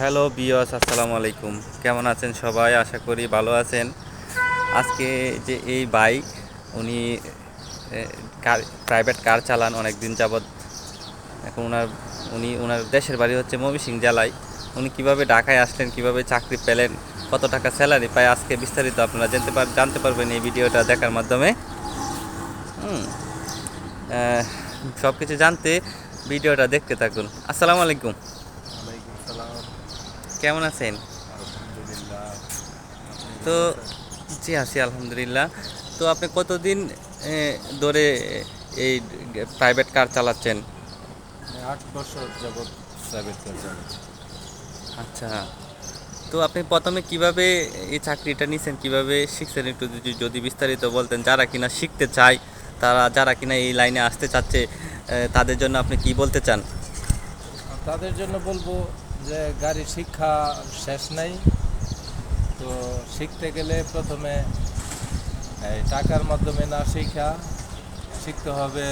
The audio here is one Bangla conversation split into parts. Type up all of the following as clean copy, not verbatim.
হ্যালো বিয়স, আসসালামু আলাইকুম। কেমন আছেন সবাই? আশা করি ভালো আছেন। আজকে যে এই ভাই উনি কার প্রাইভেট কার চালান অনেক দিন যাবৎ। এখন ওনার দেশের বাড়ি হচ্ছে ময়মনসিংহ জেলায়। উনি কিভাবে ঢাকায় আসলেন, কিভাবে চাকরি পেলেন, কত টাকা স্যালারি পায়, আজকে বিস্তারিত আপনারা জানতে পারবেন এই ভিডিওটা দেখার মাধ্যমে। হুম সব কিছু জানতে ভিডিওটা দেখতে থাকুন। আসসালামু আলাইকুম। ওয়ালাইকুম সালাম। কেমন আছেন? আলহামদুলিল্লাহ। আপনি তো ভালো আছেন? জি আছি আলহামদুলিল্লাহ। তো আপনি কতদিন ধরে এই প্রাইভেট কার চালাচ্ছেন? আমি ৮ বছর যাবৎ প্রাইভেট কার চালাচ্ছি। আচ্ছা, তো আপনি প্রথমে কিভাবে এই চাকরিটা নিছেন, কিভাবে শিখছেন, একটু যদি বিস্তারিত বলতেন। যারা কিনা শিখতে চায়, যারা কিনা এই লাইনে আসতে চাচ্ছে, তাদের জন্য আপনি কি বলতে চান? আর তাদের জন্য বলবো যে গাড়ি শিক্ষা শেষ নাই। তো শিখতে গেলে প্রথমে এই টাকার মাধ্যমে না শিখতে হবে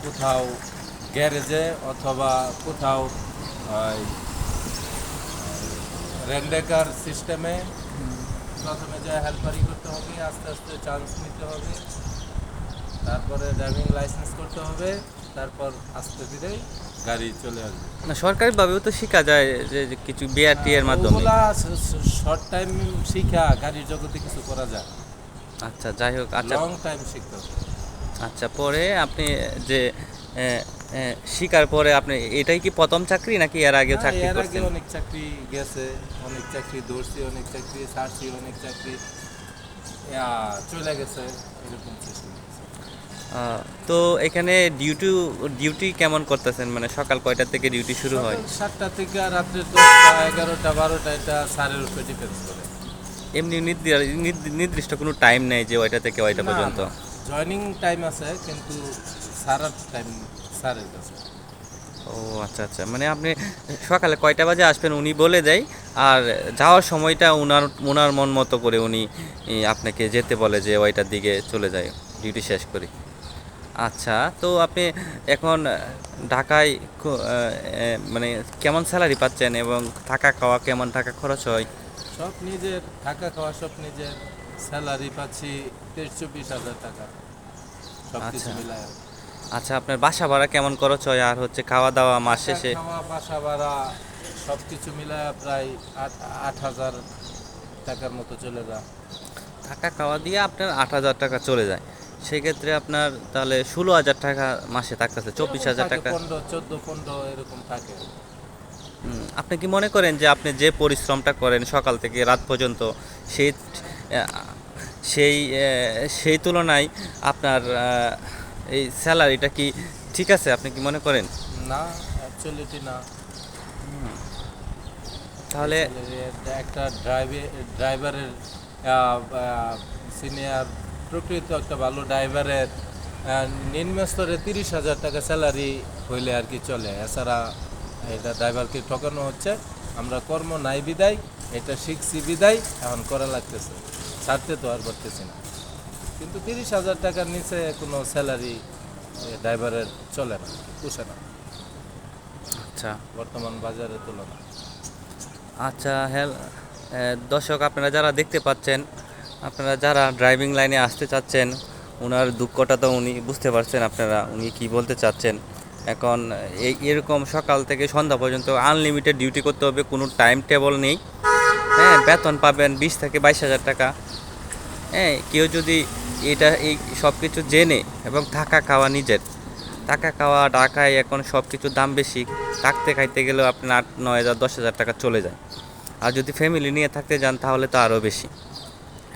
কোথাও গ্যারেজে অথবা কোথাও রেন্টেকার সিস্টেমে। প্রথমে যা হেল্পারি করতে হবে, আস্তে আস্তে চান্স নিতে হবে, তারপরে ড্রাইভিং লাইসেন্স করতে হবে, তারপর আস্তে ধীরেই গাড়ি চলে আসবে। না, সরকারিভাবেও তো শেখা যায়, যে কিছু বিআরটি এর মাধ্যমে। ওগুলা শর্ট টাইম শিখা গাড়ির জগতে কিছু করা যায়, আচ্ছা, যাই হোক। আচ্ছা, লং টাইম শিখতে হবে। আচ্ছা, পরে আপনি যে শিকার পরে আপনি এটাই কি প্রথম চাকরি নাকি এর আগেও হ্যাঁ, চাকরি এর আগে করছেন? অনেক চাকরি গেছে, অনেক চাকরি ধরছি, অনেক চাকরি ছাড়ছি, অনেক চাকরি চলে গেছে, এরকম সিস্টেম। আহ, তো এখানে ডিউটি কেমন করতেছেন? মানে সকাল কয়টা থেকে ডিউটি শুরু হয়? সকাল 7টা থেকে রাত্রে 10টা, 11টা, 12টা, এটা স্যারের উপরে ডিপেন্ড করে। এমনি নির্দিষ্ট কোনো টাইম নেই যে ওইটা থেকে ওইটা না পর্যন্ত? না, জয়নিং টাইম আছে কিন্তু সারার টাইম স্যারের কাছে। ও আচ্ছা আচ্ছা, মানে আপনি সকালে কয়টা বাজে আসবেন উনি বলে দেয়, আর যাওয়ার সময়টা ওনার মন মতো করে উনি আপনাকে যেতে বলে যে ওইটার দিকে চলে যায় ডিউটি শেষ করি। আচ্ছা, তো আপনি এখন ঢাকায় মানে কেমন স্যালারি পাচ্ছেন, এবং থাকা খাওয়া কেমন, টাকা খরচ হয়? সব নিজের, থাকা খাওয়া সব নিজের। স্যালারি পাচ্ছি 23-24 হাজার টাকা, সব কিছু আচ্ছা মিলায়। আচ্ছা, আপনার বাসা ভাড়া কেমন খরচ হয়, আর হচ্ছে খাওয়া দাওয়া মাস থাকা শেষে? খাওয়া বাসা ভাড়া সব কিছু মিলায় প্রায় 8,000 টাকার মতো চলে যায়। থাকা খাওয়া দিয়ে আপনার 8,000 টাকা চলে যায়। সেক্ষেত্রে আপনার তাহলে 16,000 টাকা মাসে থাকতেছে, চব্বিশ এরকম হাজার থাকে, টাকা 15, 14, 15 এরকম থাকে। আপনি কি মনে করেন যে আপনি যে পরিশ্রমটা করেন সকাল থেকে রাত পর্যন্ত, সেই আহ, সেই সেই তুলনায় আপনার এই স্যালারিটা কি ঠিক আছে, আপনি কি মনে করেন? না, অ্যাকচুয়ালিটি না। এই তাহলে স্যালারি একটা ড্রাইভারের, সিনিয়র প্রকৃত একটা ভালো ড্রাইভারের নিম্ন স্তরে 30,000 টাকা স্যালারি হইলে আর কি চলে। এছাড়া এটা ড্রাইভারকে ঠকানো হচ্ছে। আমরা কর্ম নাই বিদায়, এটা শিখছি বিদায় এখন করা লাগতেছে, ছাড়তে তো আর পারতেছি না। কিন্তু 30,000 টাকার নিচে কোনো স্যালারি ড্রাইভারের চলে না, পুষে না আচ্ছা বর্তমান বাজারের তুলনায়। আচ্ছা, হ্যাঁ। দর্শক, আপনারা যারা দেখতে পাচ্ছেন, আপনারা যারা ড্রাইভিং লাইনে আসতে চাচ্ছেন, ওনার দুঃখটা তো উনি বুঝতে পারছেন। আপনারা উনি কি বলতে চাচ্ছেন। এখন এরকম সকাল থেকে সন্ধ্যা পর্যন্ত আনলিমিটেড ডিউটি করতে হবে, কোনো টাইম টেবল নেই। হ্যাঁ, বেতন পাবেন 20 থেকে 22 হাজার টাকা। হ্যাঁ, কেউ যদি এই সব কিছু জেনে, এবং থাকা খাওয়া নিজের, টাকা খাওয়া ঢাকায় এখন সব কিছুর দাম বেশি। থাকতে খাইতে গেলেও আপনার 8, 9 হাজার, 10 হাজার টাকা চলে যায়। আর যদি ফ্যামিলি নিয়ে থাকতে যান তাহলে তো আরও বেশি।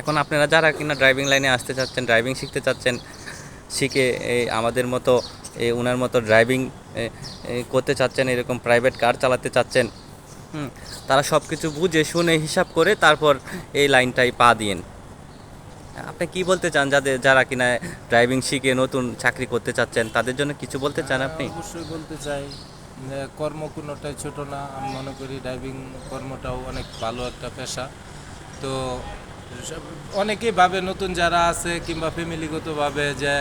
এখন আপনারা যারা কিনা ড্রাইভিং লাইনে আসতে চাচ্ছেন, ড্রাইভিং শিখতে চাচ্ছেন, শিখে আমাদের মতো ওনার মতো ড্রাইভিং করতে চাচ্ছেন, এরকম প্রাইভেট কার চালাতে চাচ্ছেন, তারা সব কিছু বুঝে শুনে হিসাব করে তারপর এই লাইনটাই পা দিয়েন। আপনি কি বলতে চান যারা কিনা ড্রাইভিং শিখে নতুন চাকরি করতে চাচ্ছেন, তাদের জন্য কিছু বলতে চান আপনি? অবশ্যই বলতে চাই যে কর্ম কোনোটাই ছোট না। আমি মনে করি ড্রাইভিং কর্মটাও অনেক ভালো একটা পেশা। তো অনেকেই ভাবে, নতুন যারা আছে কিংবা ফ্যামিলিগতভাবে, যে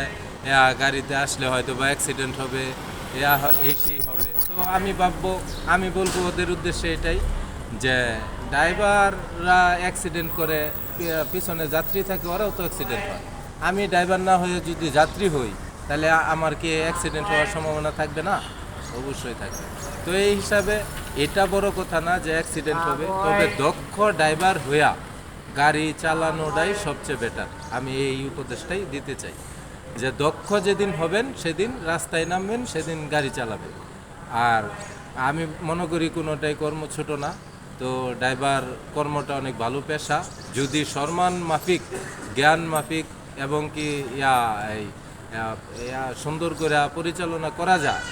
গাড়িতে আসলে হয়তো বা অ্যাক্সিডেন্ট হবে, এই সেই হবে। তো আমি বলবো ওদের উদ্দেশ্যে এটাই যে ড্রাইভাররা অ্যাক্সিডেন্ট করে, পিছনে যাত্রী থাকে ওরাও তো অ্যাক্সিডেন্ট হয়। আমি ড্রাইভার না হয়ে যদি যাত্রী হই তাহলে আমার কি অ্যাক্সিডেন্ট হওয়ার সম্ভাবনা থাকবে না? অবশ্যই থাকবে। তো এই হিসাবে এটা বড় কথা না যে অ্যাক্সিডেন্ট হবে, তবে দক্ষ ড্রাইভার হইয়া গাড়ি চালানোটাই সবচেয়ে বেটার। আমি এই উপদেশটাই দিতে চাই যে দক্ষ যেদিন হবেন সেদিন রাস্তায় নামবেন, সেদিন গাড়ি চালাবেন। আর আমি মনে করি কোনোটাই কর্ম ছোট না। তো ড্রাইভার কর্মটা অনেক ভালো পেশা, যদি সম্মান মাফিক, জ্ঞান মাফিক এবং কি সুন্দর করে পরিচালনা করা যায়,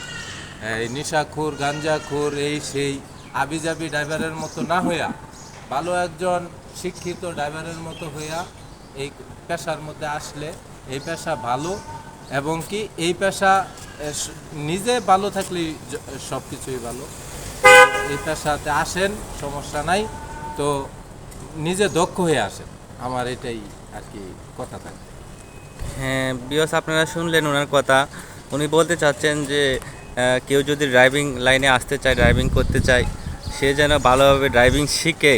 এই নেশাখোর গাঞ্জাখোর এই সেই আবিজাবি ড্রাইভারের মতো না হইয়া ভালো একজন শিক্ষিত ড্রাইভারের মতো হইয়া এই পেশার মধ্যে আসলে এই পেশা ভালো, এবং কি এই পেশা নিজে ভালো থাকলেই সব কিছুই ভালো। এই পেশাতে আসেন, সমস্যা নাই, তো নিজে দক্ষ হয়ে আসেন, আমার এটাই আর কি কথা থাকে। হ্যাঁ বিয়স, আপনারা শুনলেন ওনার কথা। উনি বলতে চাচ্ছেন যে কেউ যদি ড্রাইভিং লাইনে আসতে চায়, ড্রাইভিং করতে চায়, সে যেন ভালোভাবে ড্রাইভিং শিখে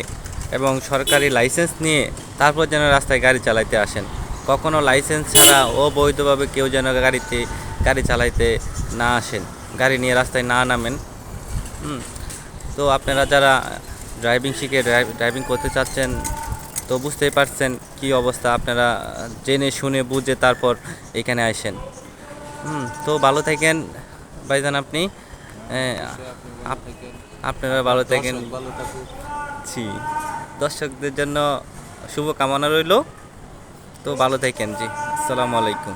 এবং সরকারি লাইসেন্স নিয়ে তারপর যেন রাস্তায় গাড়ি চালাইতে আসেন। কখনো লাইসেন্স ছাড়া অবৈধভাবে কেউ যেন গাড়ি চালাইতে না আসেন, গাড়ি নিয়ে রাস্তায় না নামেন। তো আপনারা যারা ড্রাইভিং শিখে ড্রাইভিং করতে চাচ্ছেন, তো বুঝতেই পারছেন কি অবস্থা। আপনারা জেনে শুনে বুঝে তারপর এখানে আসেন। তো ভালো থাকেন ভাইজান আপনি। আপনারা ভালো থাকেন। ভালো থাকুক। জি, দর্শকদের জন্য শুভকামনা রইল। তো ভালো থাকেন। জি, আসসালামু আলাইকুম।